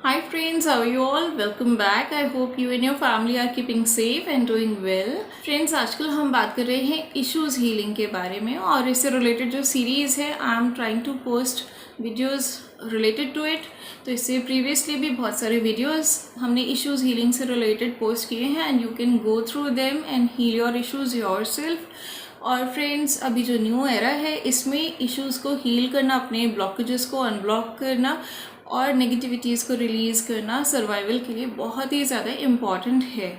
Hi friends, how are you all? Welcome back. I hope you and your family are keeping safe and doing well. Friends, आजकल हम बात कर रहे हैं issues healing के बारे में और इससे रिलेटेड जो सीरीज़ है I am trying to post videos related to it. तो इससे प्रीवियसली भी बहुत सारे वीडियोस हमने इश्यूज हीलिंग से रिलेटेड पोस्ट किए हैं and you can go through them and heal your issues yourself. और फ्रेंड्स, अभी जो न्यू एरा है इसमें इश्यूज़ को हील करना, अपने ब्लॉकेजेस को अनब्लॉक करना और नेगेटिविटीज़ को रिलीज़ करना सर्वाइवल के लिए बहुत ही ज़्यादा इम्पॉर्टेंट है।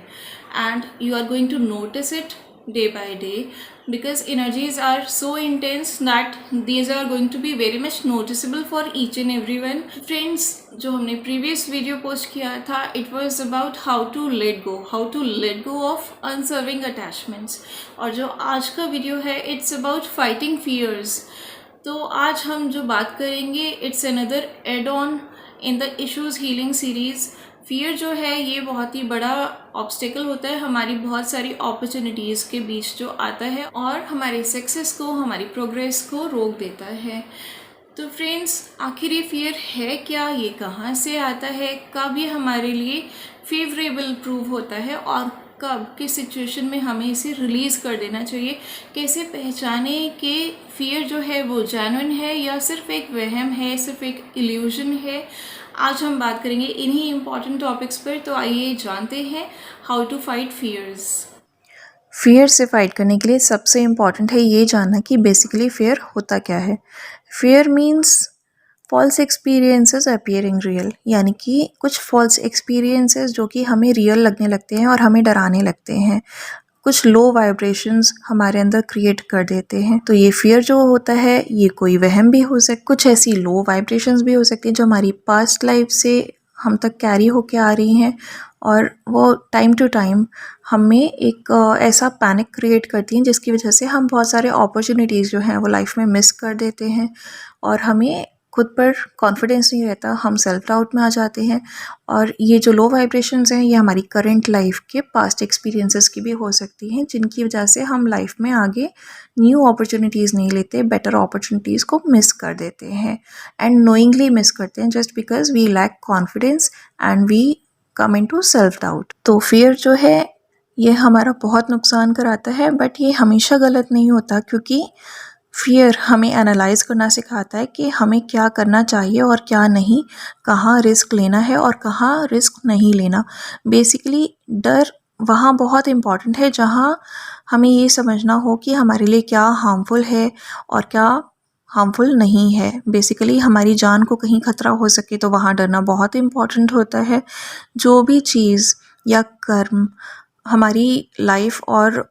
And you are going to notice it day by day because energies are so intense that these are going to be very much noticeable for each and every one. Friends, जो हमने previous video post किया था it was about how to let go of unserving attachments, और जो आज का video है it's about fighting fears. तो आज हम जो बात करेंगे it's another add on in the issues healing series. Fear जो है ये बहुत ही बड़ा ऑब्स्टेकल होता है हमारी बहुत सारी अपॉर्चुनिटीज़ के बीच जो आता है और हमारे सक्सेस को, हमारी प्रोग्रेस को रोक देता है। तो फ्रेंड्स, आखिर ये फियर है क्या, ये कहाँ से आता है, कब ये हमारे लिए फेवरेबल प्रूव होता है और कब किस सिचुएशन में हमें इसे रिलीज़ कर देना चाहिए, कैसे पहचाने कि फियर जो है वो जेन्युइन है या सिर्फ एक वहम है, सिर्फ एक इल्यूजन है। आज हम बात करेंगे इन्हीं इम्पॉर्टेंट टॉपिक्स पर। तो आइए जानते हैं how to fight fears. Fear से फाइट करने के लिए सबसे इम्पॉर्टेंट है ये जानना कि बेसिकली फियर होता क्या है। Fear means false experiences appearing real, यानी कि कुछ फॉल्स एक्सपीरियंसेस जो कि हमें रियल लगने लगते हैं और हमें डराने लगते हैं, कुछ लो वाइब्रेशंस हमारे अंदर क्रिएट कर देते हैं। तो ये फियर जो होता है ये कोई वहम भी हो सकता, कुछ ऐसी लो वाइब्रेशंस भी हो सकती हैं जो हमारी पास्ट लाइफ से हम तक कैरी होके आ रही हैं और वो टाइम टू टाइम हमें एक ऐसा पैनिक क्रिएट करती हैं जिसकी वजह से हम बहुत सारे अपॉर्चुनिटीज़ जो हैं वो लाइफ में मिस कर देते हैं और हमें खुद पर कॉन्फिडेंस नहीं रहता, हम सेल्फ डाउट में आ जाते हैं। और ये जो लो वाइब्रेशंस हैं ये हमारी करंट लाइफ के पास्ट एक्सपीरियंसेस की भी हो सकती हैं जिनकी वजह से हम लाइफ में आगे न्यू अपॉर्चुनिटीज़ नहीं लेते, बेटर अपॉर्चुनिटीज़ को मिस कर देते हैं एंड नोइंगली मिस करते हैं just because we lack confidence and we come into self doubt. तो फियर जो है ये हमारा बहुत नुकसान कराता है, बट ये हमेशा गलत नहीं होता क्योंकि फियर हमें एनालाइज करना सिखाता है कि हमें क्या करना चाहिए और क्या नहीं, कहाँ रिस्क लेना है और कहाँ रिस्क नहीं लेना। बेसिकली डर वहाँ बहुत इम्पॉर्टेंट है जहाँ हमें ये समझना हो कि हमारे लिए क्या हार्मफुल है और क्या हार्मफुल नहीं है। बेसिकली हमारी जान को कहीं खतरा हो सके तो वहाँ डरना बहुत इम्पॉर्टेंट होता है। जो भी चीज़ या कर्म हमारी लाइफ और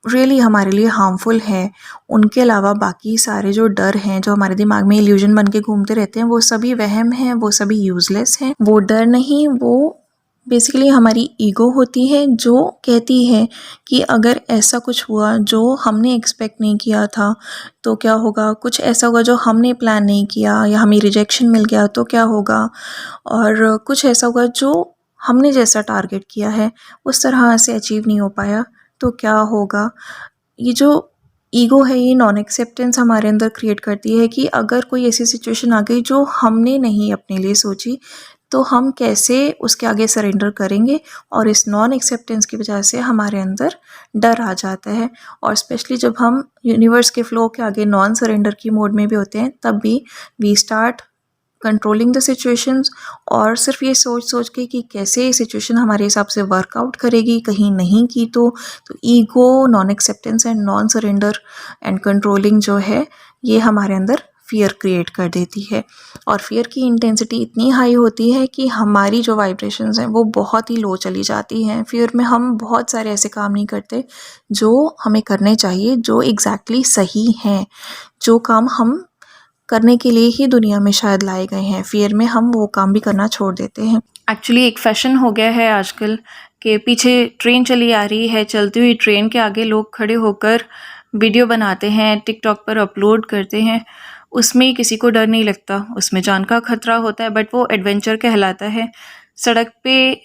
रियली हमारे लिए हार्मफुल है, उनके अलावा बाकी सारे जो डर हैं जो हमारे दिमाग में इल्यूजन बन के घूमते रहते हैं वो सभी वहम हैं, वो सभी यूजलेस हैं। वो डर नहीं, वो बेसिकली हमारी ईगो होती है जो कहती है कि अगर ऐसा कुछ हुआ जो हमने एक्सपेक्ट नहीं किया था तो क्या होगा, कुछ ऐसा होगा जो हमने प्लान नहीं किया या हमें रिजेक्शन मिल गया तो क्या होगा, और कुछ ऐसा होगा जो हमने जैसा टारगेट किया है उस तरह से अचीव नहीं हो पाया तो क्या होगा। ये जो ईगो है ये नॉन एक्सेप्टेंस हमारे अंदर क्रिएट करती है कि अगर कोई ऐसी सिचुएशन आ गई जो हमने नहीं अपने लिए सोची तो हम कैसे उसके आगे सरेंडर करेंगे, और इस नॉन एक्सेप्टेंस की वजह से हमारे अंदर डर आ जाता है। और स्पेशली जब हम यूनिवर्स के फ्लो के आगे नॉन सरेंडर की मोड में भी होते हैं तब भी we start controlling the situations और सिर्फ ये सोच के कि कैसे सिचुएशन हमारे हिसाब से वर्कआउट करेगी, कहीं नहीं की तो ego, non acceptance and non surrender and controlling जो है ये हमारे अंदर फियर क्रिएट कर देती है। और फियर की इंटेंसिटी इतनी हाई होती है कि हमारी जो वाइब्रेशंस हैं वो बहुत ही लो चली जाती हैं। फियर में हम बहुत सारे ऐसे काम नहीं करते जो हमें करने चाहिए, जो एग्जैक्टली सही हैं, जो काम हम करने के लिए ही दुनिया में शायद लाए गए हैं। फियर में हम वो काम भी करना छोड़ देते हैं। एक्चुअली एक फैशन हो गया है आजकल के पीछे ट्रेन चली आ रही है, चलती हुई ट्रेन के आगे लोग खड़े होकर वीडियो बनाते हैं, टिकटॉक पर अपलोड करते हैं। उसमें किसी को डर नहीं लगता, उसमें जान का खतरा होता है बट वो एडवेंचर कहलाता है। सड़क पे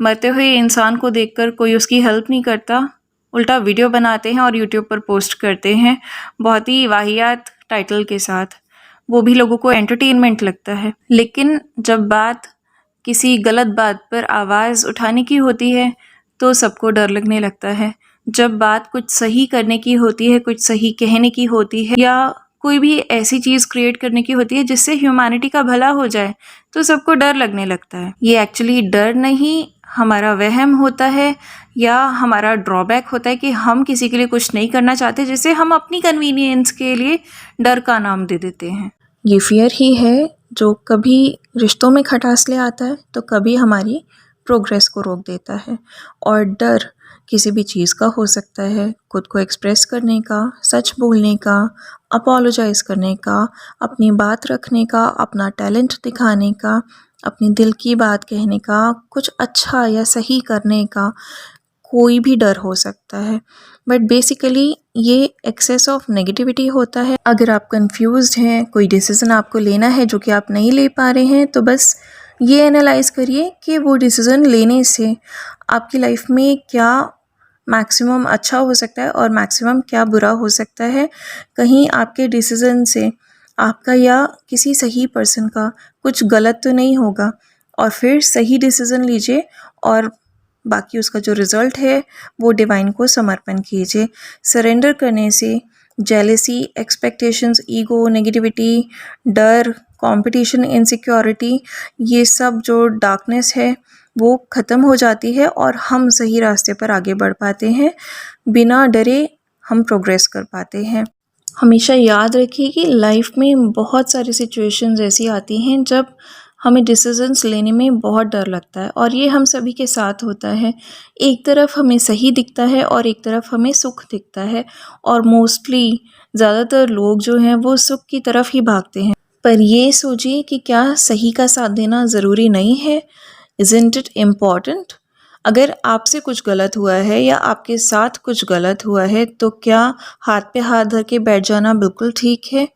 मरते हुए इंसान को देखकर कोई उसकी हेल्प नहीं करता, उल्टा वीडियो बनाते हैं और यूट्यूब पर पोस्ट करते हैं बहुत ही वाहियात टाइटल के साथ। वो भी लोगों को एंटरटेनमेंट लगता है। लेकिन जब बात किसी गलत बात पर आवाज़ उठाने की होती है तो सबको डर लगने लगता है। जब बात कुछ सही करने की होती है, कुछ सही कहने की होती है या कोई भी ऐसी चीज़ क्रिएट करने की होती है जिससे ह्यूमैनिटी का भला हो जाए, तो सबको डर लगने लगता है। ये एक्चुअली डर नहीं, हमारा वहम होता है या हमारा ड्रॉबैक होता है कि हम किसी के लिए कुछ नहीं करना चाहते, जिसे हम अपनी कन्वीनियंस के लिए डर का नाम दे देते हैं। ये फियर ही है जो कभी रिश्तों में खटास ले आता है तो कभी हमारी प्रोग्रेस को रोक देता है। और डर किसी भी चीज़ का हो सकता है, खुद को एक्सप्रेस करने का, सच बोलने का, अपोलोजाइज़ करने का, अपनी बात रखने का, अपना टैलेंट दिखाने का, अपनी दिल की बात कहने का, कुछ अच्छा या सही करने का, कोई भी डर हो सकता है। बट बेसिकली ये एक्सेस ऑफ नेगेटिविटी होता है। अगर आप कंफ्यूज्ड हैं, कोई डिसीज़न आपको लेना है जो कि आप नहीं ले पा रहे हैं, तो बस ये एनालाइज करिए कि वो डिसीज़न लेने से आपकी लाइफ में क्या मैक्सिमम अच्छा हो सकता है और मैक्सिमम क्या बुरा हो सकता है। कहीं आपके डिसीज़न से आपका या किसी सही पर्सन का कुछ गलत तो नहीं होगा, और फिर सही डिसीज़न लीजिए और बाकी उसका जो रिज़ल्ट है वो डिवाइन को समर्पण कीजिए। सरेंडर करने से जेलसी, एक्सपेक्टेशंस, ईगो, नेगेटिविटी, डर, कंपटीशन, इनसिक्योरिटी, ये सब जो डार्कनेस है वो ख़त्म हो जाती है और हम सही रास्ते पर आगे बढ़ पाते हैं। बिना डरे हम प्रोग्रेस कर पाते हैं। हमेशा याद रखिए कि लाइफ में बहुत सारी सिचुएशंस ऐसी आती हैं जब हमें डिसीजंस लेने में बहुत डर लगता है, और ये हम सभी के साथ होता है। एक तरफ हमें सही दिखता है और एक तरफ हमें सुख दिखता है, और मोस्टली ज़्यादातर लोग जो हैं वो सुख की तरफ ही भागते हैं। पर ये सोचिए कि क्या सही का साथ देना ज़रूरी नहीं है? Isn't it important? अगर आपसे कुछ गलत हुआ है या आपके साथ कुछ गलत हुआ है तो क्या हाथ पे हाथ धर के बैठ जाना बिल्कुल ठीक है?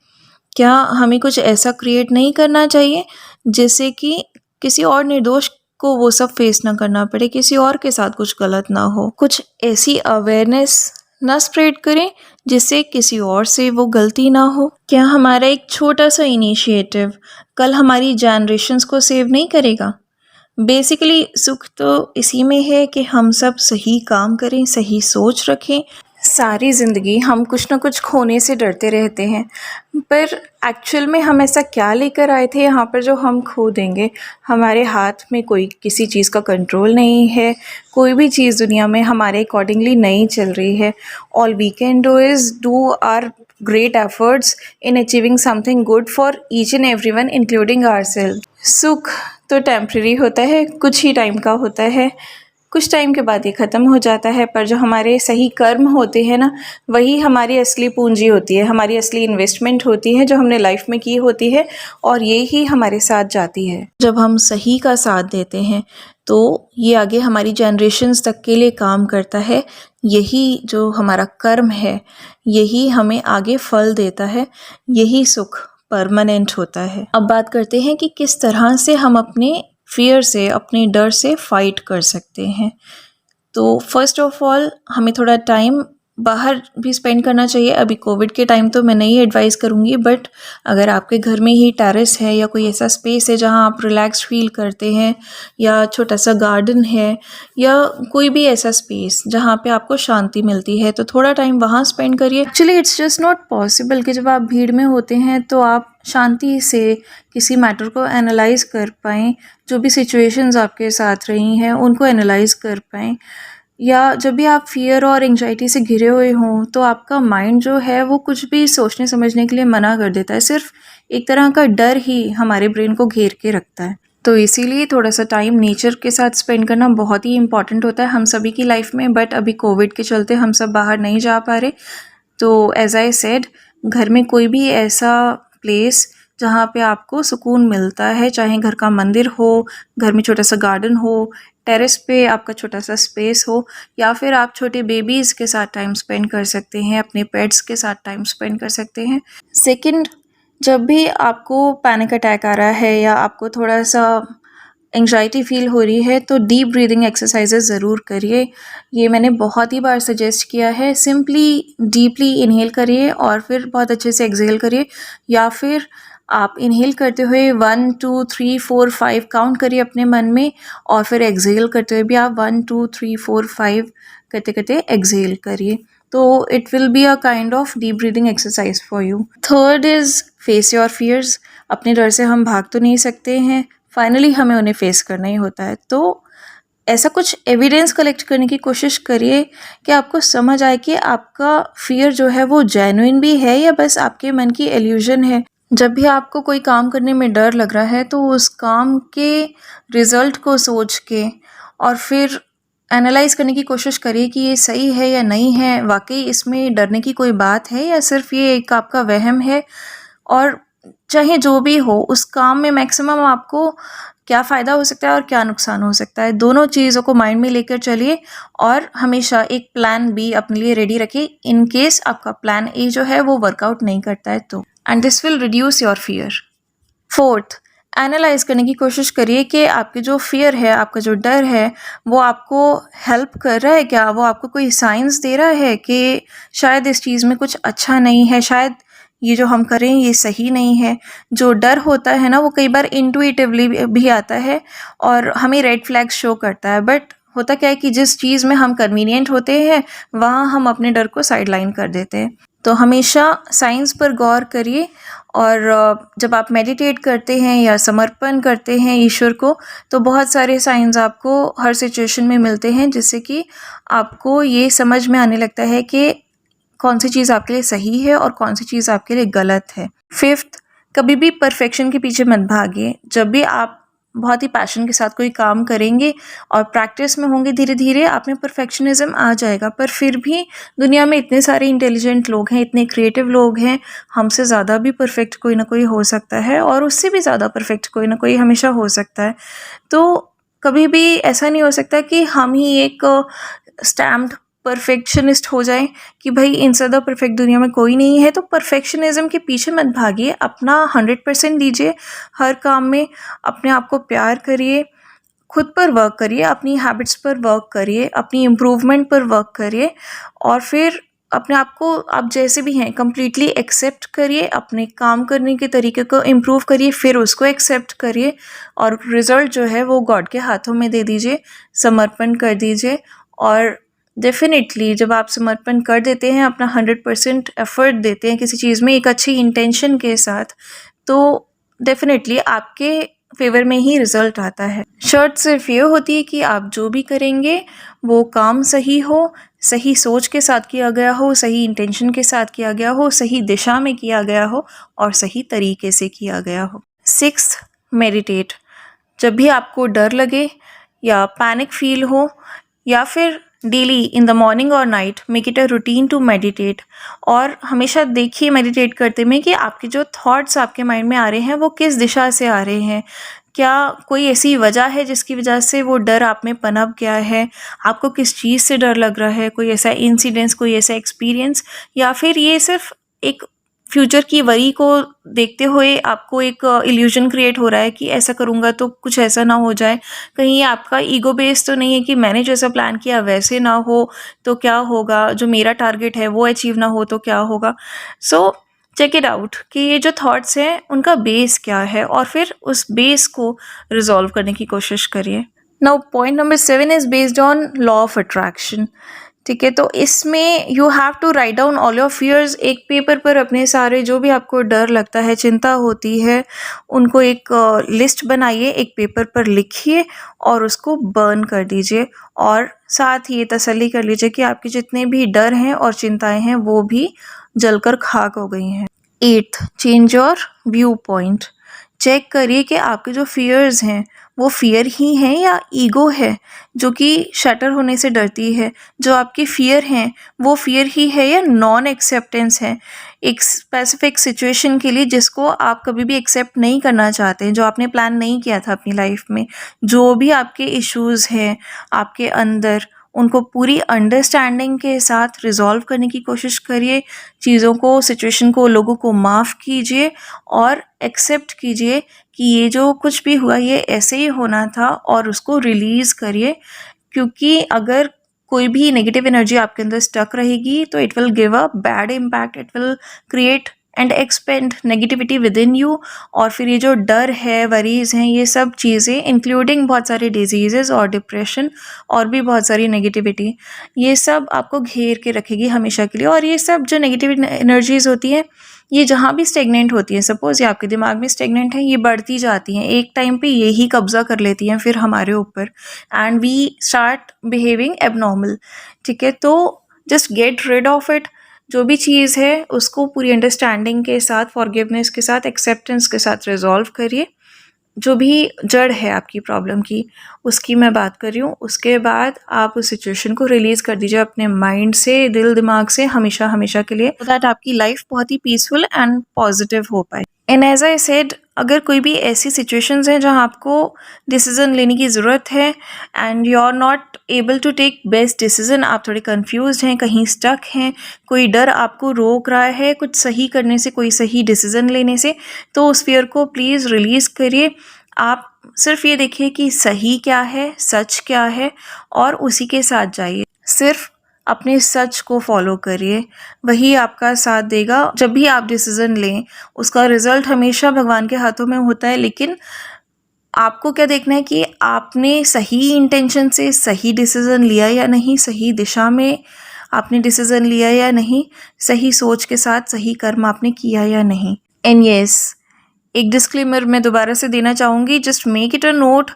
क्या हमें कुछ ऐसा क्रिएट नहीं करना चाहिए जिससे कि किसी और निर्दोष को वो सब फेस ना करना पड़े, किसी और के साथ कुछ गलत ना हो? कुछ ऐसी अवेयरनेस ना स्प्रेड करें जिससे किसी और से वो गलती ना हो? क्या हमारा एक छोटा सा इनिशिएटिव कल हमारी जनरेशन्स को सेव नहीं करेगा? बेसिकली सुख तो इसी में है कि हम सब सही काम करें, सही सोच रखें। सारी ज़िंदगी हम कुछ ना कुछ खोने से डरते रहते हैं, पर एक्चुअल में हम ऐसा क्या लेकर आए थे यहाँ पर जो हम खो देंगे? हमारे हाथ में कोई किसी चीज़ का कंट्रोल नहीं है, कोई भी चीज़ दुनिया में हमारे अकॉर्डिंगली नहीं चल रही है। All we can do is do our great efforts in achieving something good for each and everyone including ourselves. सुख तो टेम्परेरी होता है, कुछ ही टाइम का होता है, कुछ टाइम के बाद ये ख़त्म हो जाता है। पर जो हमारे सही कर्म होते हैं ना, वही हमारी असली पूंजी होती है, हमारी असली इन्वेस्टमेंट होती है जो हमने लाइफ में की होती है, और ये ही हमारे साथ जाती है। जब हम सही का साथ देते हैं तो ये आगे हमारी जनरेशन्स तक के लिए काम करता है। यही जो हमारा कर्म है, यही हमें आगे फल देता है, यही सुख परमानेंट होता है। अब बात करते हैं कि किस तरह से हम अपने फियर से, अपने डर से फाइट कर सकते हैं। तो फर्स्ट ऑफ ऑल हमें थोड़ा टाइम बाहर भी स्पेंड करना चाहिए। अभी कोविड के टाइम तो मैं नहीं एडवाइस करूँगी, बट अगर आपके घर में ही टेरेस है या कोई ऐसा स्पेस है जहाँ आप रिलैक्स फील करते हैं, या छोटा सा गार्डन है, या कोई भी ऐसा स्पेस जहाँ पे आपको शांति मिलती है, तो थोड़ा टाइम वहाँ स्पेंड करिए। Actually it's just not possible कि जब आप भीड़ में होते हैं तो आप शांति से किसी मैटर को एनालाइज कर पाएँ, जो भी सिचुएशंस आपके साथ रही हैं उनको एनालाइज कर पाएँ। या जब भी आप फियर और एंग्जाइटी से घिरे हुए हों तो आपका माइंड जो है वो कुछ भी सोचने समझने के लिए मना कर देता है। सिर्फ एक तरह का डर ही हमारे ब्रेन को घेर के रखता है। तो इसीलिए थोड़ा सा टाइम नेचर के साथ स्पेंड करना बहुत ही इम्पॉर्टेंट होता है हम सभी की लाइफ में। बट अभी कोविड के चलते हम सब बाहर नहीं जा पा रहे, तो एज आई सेड, घर में कोई भी ऐसा प्लेस जहाँ पे आपको सुकून मिलता है, चाहे घर का मंदिर हो, घर में छोटा सा गार्डन हो, टेरेस पे आपका छोटा सा स्पेस हो, या फिर आप छोटे बेबीज़ के साथ टाइम स्पेंड कर सकते हैं, अपने पेट्स के साथ टाइम स्पेंड कर सकते हैं। सेकंड, जब भी आपको पैनिक अटैक आ रहा है या आपको थोड़ा सा एंग्जाइटी फील हो रही है तो डीप ब्रीदिंग एक्सरसाइजेस ज़रूर करिए। ये मैंने बहुत ही बार सजेस्ट किया है। सिंपली डीपली इनहेल करिए और फिर बहुत अच्छे से एक्सहेल करिए, या फिर आप इनहेल करते हुए 1 2 3 4 5 काउंट करिए अपने मन में, और फिर एक्सहेल करते हुए भी आप 1 2 3 4 5 करते करते एक्सहेल करिए. तो it will be a kind of deep breathing exercise for you. Third is face your fears. अपने डर से हम भाग तो नहीं सकते हैं, फाइनली हमें उन्हें फेस करना ही होता है. तो ऐसा कुछ एविडेंस कलेक्ट करने की कोशिश करिए कि आपको समझ आए कि आपका फियर जो है वो जेन्युइन भी है या बस आपके मन की इल्यूजन है. जब भी आपको कोई काम करने में डर लग रहा है तो उस काम के रिजल्ट को सोच के और फिर एनालाइज करने की कोशिश करिए कि ये सही है या नहीं है, वाकई इसमें डरने की कोई बात है या सिर्फ ये एक आपका वहम है. और चाहे जो भी हो, उस काम में मैक्सिमम आपको क्या फ़ायदा हो सकता है और क्या नुकसान हो सकता है, दोनों चीज़ों को माइंड में लेकर चलिए. और हमेशा एक प्लान बी अपने लिए रेडी रखिए इन केस आपका प्लान ए जो है वो वर्कआउट नहीं करता है तो. And this will reduce your fear. Fourth, analyse करने की कोशिश करिए कि आपके जो फियर है, आपका जो डर है, वो आपको हेल्प कर रहा है क्या, वो आपको कोई साइंस दे रहा है कि शायद इस चीज़ में कुछ अच्छा नहीं है, शायद ये जो हम करें ये सही नहीं है. जो डर होता है ना वो कई बार इंटुइटिवली भी आता है और हमें रेड फ्लैग शो करता है. बट होता क्या है कि जिस चीज़ में हम कन्वीनियंट होते हैं वहाँ हम अपने डर को साइड लाइन कर देते हैं. तो हमेशा साइंस पर गौर करिए. और जब आप मेडिटेट करते हैं या समर्पण करते हैं ईश्वर को, तो बहुत सारे साइंस आपको हर सिचुएशन में मिलते हैं जिससे कि आपको ये समझ में आने लगता है कि कौन सी चीज़ आपके लिए सही है और कौन सी चीज़ आपके लिए गलत है. फिफ्थ, कभी भी परफेक्शन के पीछे मत भागिए. जब भी आप बहुत ही पैशन के साथ कोई काम करेंगे और प्रैक्टिस में होंगे, धीरे धीरे आप में परफेक्शनिज्म आ जाएगा. पर फिर भी दुनिया में इतने सारे इंटेलिजेंट लोग हैं, इतने क्रिएटिव लोग हैं, हमसे ज़्यादा भी परफेक्ट कोई ना कोई हो सकता है और उससे भी ज़्यादा परफेक्ट कोई ना कोई हमेशा हो सकता है. तो कभी भी ऐसा नहीं हो सकता कि हम ही एक स्टैम्प्ड परफेक्शनिस्ट हो जाए कि भाई इनसे ज़्यादा परफेक्ट दुनिया में कोई नहीं है. तो परफेक्शनिज्म के पीछे मत भागिए, अपना 100% दीजिए हर काम में. अपने आप को प्यार करिए, खुद पर वर्क करिए, अपनी हैबिट्स पर वर्क करिए, अपनी इम्प्रूवमेंट पर वर्क करिए. और फिर अपने आप को आप जैसे भी हैं कम्प्लीटली एक्सेप्ट करिए, अपने काम करने के तरीके को इम्प्रूव करिए, फिर उसको एक्सेप्ट करिए और रिज़ल्ट जो है वो गॉड के हाथों में दे दीजिए, समर्पण कर दीजिए. और डेफिनेटली जब आप समर्पण कर देते हैं, अपना 100% एफर्ट देते हैं किसी चीज़ में एक अच्छी इंटेंशन के साथ, तो डेफिनेटली आपके फेवर में ही रिजल्ट आता है. शर्त सिर्फ ये होती है कि आप जो भी करेंगे वो काम सही हो, सही सोच के साथ किया गया हो, सही इंटेंशन के साथ किया गया हो, सही दिशा में किया गया हो और सही तरीके से किया गया हो. Sixth, meditate. जब भी आपको डर लगे या पैनिक फील हो या फिर डेली इन द मॉर्निंग और night, make it a routine to meditate. और हमेशा देखिए मेडिटेट करते में कि आपके जो थॉट्स आपके माइंड में आ रहे हैं वो किस दिशा से आ रहे हैं. क्या कोई ऐसी वजह है जिसकी वजह से वो डर आप में पनप गया है, आपको किस चीज़ से डर लग रहा है, कोई ऐसा इंसिडेंस, कोई ऐसा एक्सपीरियंस, या फिर ये सिर्फ एक फ्यूचर की वरी को देखते हुए आपको एक इल्यूजन क्रिएट हो रहा है कि ऐसा करूँगा तो कुछ ऐसा ना हो जाए. कहीं ये आपका ईगो बेस तो नहीं है कि मैंने जैसा प्लान किया वैसे ना हो तो क्या होगा, जो मेरा टारगेट है वो अचीव ना हो तो क्या होगा. सो चेक इट आउट कि ये जो थॉट्स हैं उनका बेस क्या है और फिर उस बेस को रिजॉल्व करने की कोशिश करिए. Now point number 7 is based on law of attraction. ठीक है, तो इसमें you have to write down all your fears. एक पेपर पर अपने सारे जो भी आपको डर लगता है, चिंता होती है, उनको एक लिस्ट बनाइए, एक पेपर पर लिखिए और उसको बर्न कर दीजिए. और साथ ही ये तसल्ली कर लीजिए कि आपके जितने भी डर हैं और चिंताएं हैं वो भी जलकर खाक हो गई हैं. 8th, change your viewpoint. Check करिए कि आपके जो फियर्स हैं वो फियर ही हैं या ईगो है जो कि शटर होने से डरती है. जो आपके फियर हैं वो फियर ही है या नॉन एक्सेप्टेंस है एक स्पेसिफिक सिचुएशन के लिए जिसको आप कभी भी एक्सेप्ट नहीं करना चाहते हैं, जो आपने प्लान नहीं किया था अपनी लाइफ में. जो भी आपके इश्यूज़ हैं आपके अंदर, उनको पूरी अंडरस्टैंडिंग के साथ रिजॉल्व करने की कोशिश करिए. चीज़ों को, सिचुएशन को, लोगों को माफ़ कीजिए और एक्सेप्ट कीजिए कि ये जो कुछ भी हुआ ये ऐसे ही होना था और उसको रिलीज़ करिए. क्योंकि अगर कोई भी नेगेटिव एनर्जी आपके अंदर स्टक रहेगी तो it will give a bad impact, it will create and expand negativity with in you. और फिर ये जो डर है, वरीज हैं, ये सब चीज़ें इंक्लूडिंग बहुत सारे डिजीज़ेस और डिप्रेशन और भी बहुत सारी नेगेटिविटी, ये सब आपको घेर के रखेगी हमेशा के लिए। और ये सब जो नेगेटिव एनर्जीज होती हैं, ये जहाँ भी स्टेगनेंट होती हैं, सपोज़ ये आपके दिमाग में स्टेगनेंट है, ये बढ़ती जाती हैं, एक टाइम पे यही कब्जा कर लेती हैं फिर हमारे ऊपर, and we start behaving abnormal. ठीक है, तो just get rid of it. जो भी चीज़ है उसको पूरी अंडरस्टैंडिंग के साथ, फॉरगिवनेस के साथ, एक्सेप्टेंस के साथ रिजॉल्व करिए। जो भी जड़ है आपकी प्रॉब्लम की, उसकी मैं बात कर रही हूँ। उसके बाद आप उस सिचुएशन को रिलीज़ कर दीजिए अपने माइंड से, दिल दिमाग से, हमेशा हमेशा के लिए, so दैट आपकी लाइफ बहुत ही पीसफुल एंड पॉजिटिव हो पाए। एंड एज आई सेड, अगर कोई भी ऐसी सिचुएशंस हैं जहाँ आपको डिसीजन लेने की ज़रूरत है and you are not able to take best decision, आप थोड़े कंफ्यूज हैं, कहीं स्टक हैं, कोई डर आपको रोक रहा है कुछ सही करने से, कोई सही डिसीजन लेने से, तो उस फियर को प्लीज़ रिलीज़ करिए। आप सिर्फ ये देखिए कि सही क्या है, सच क्या है, और उसी के साथ जाइए। सिर्फ अपने सच को फॉलो करिए, वही आपका साथ देगा। जब भी आप डिसीज़न लें, उसका रिज़ल्ट हमेशा भगवान के हाथों में होता है, लेकिन आपको क्या देखना है कि आपने सही इंटेंशन से सही डिसीज़न लिया या नहीं, सही दिशा में आपने डिसीज़न लिया या नहीं, सही सोच के साथ सही कर्म आपने किया या नहीं। एंड येस, एक डिस्क्लेमर मैं दोबारा से देना चाहूँगी, just make it a note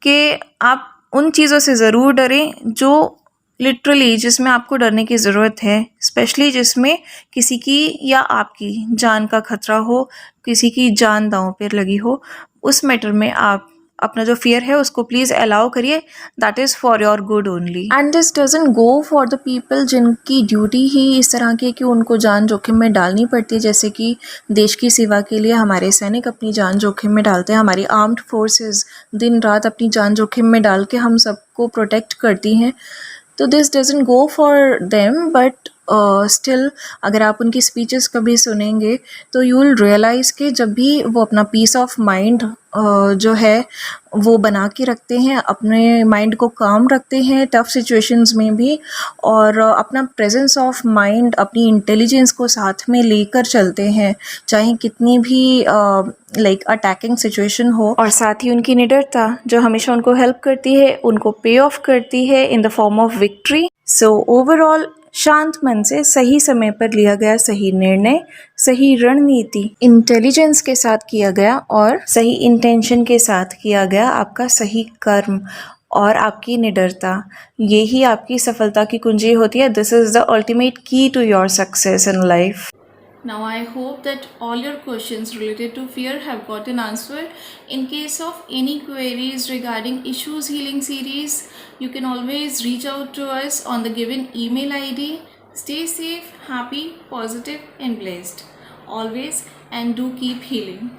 कि आप उन चीज़ों से ज़रूर डरें जो लिटरली, जिसमें आपको डरने की ज़रूरत है, स्पेशली जिसमें किसी की या आपकी जान का खतरा हो, किसी की जान दांव पर लगी हो, उस मैटर में आप अपना जो फियर है उसको प्लीज़ अलाउ करिए। That is for your good only. And this doesn't go for the people जिनकी ड्यूटी ही इस तरह की है कि उनको जान जोखिम में डालनी पड़ती है, जैसे कि देश की सेवा के लिए हमारे सैनिक अपनी जान जोखिम में डालते हैं, हमारी आर्म्ड फोर्सेस दिन रात अपनी जान जोखिम में डाल के हम सबको प्रोटेक्ट करती हैं। तो this doesn't go for them, but still अगर आप उनकी स्पीचेस कभी सुनेंगे तो यू विल रियलाइज़ कि जब भी वो अपना पीस ऑफ माइंड जो है वो बना के रखते हैं, अपने माइंड को काम रखते हैं टफ़ सिचुएशंस में भी, और अपना प्रेजेंस ऑफ माइंड, अपनी इंटेलिजेंस को साथ में लेकर चलते हैं, चाहे कितनी भी लाइक अटैकिंग सिचुएशन हो, और साथ ही उनकी निडरता जो हमेशा उनको हेल्प करती है, उनको पे ऑफ करती है in the form of victory. So overall शांत मन से सही समय पर लिया गया सही निर्णय, सही रणनीति इंटेलिजेंस के साथ किया गया, और सही इंटेंशन के साथ किया गया आपका सही कर्म और आपकी निडरता, यही आपकी सफलता की कुंजी होती है। This is the ultimate key to your success in life. Now I hope that all your questions related to fear have gotten answered. In case of any queries regarding Issues Healing series, you can always reach out to us on the given email ID. Stay safe, happy, positive and blessed always, and do keep healing.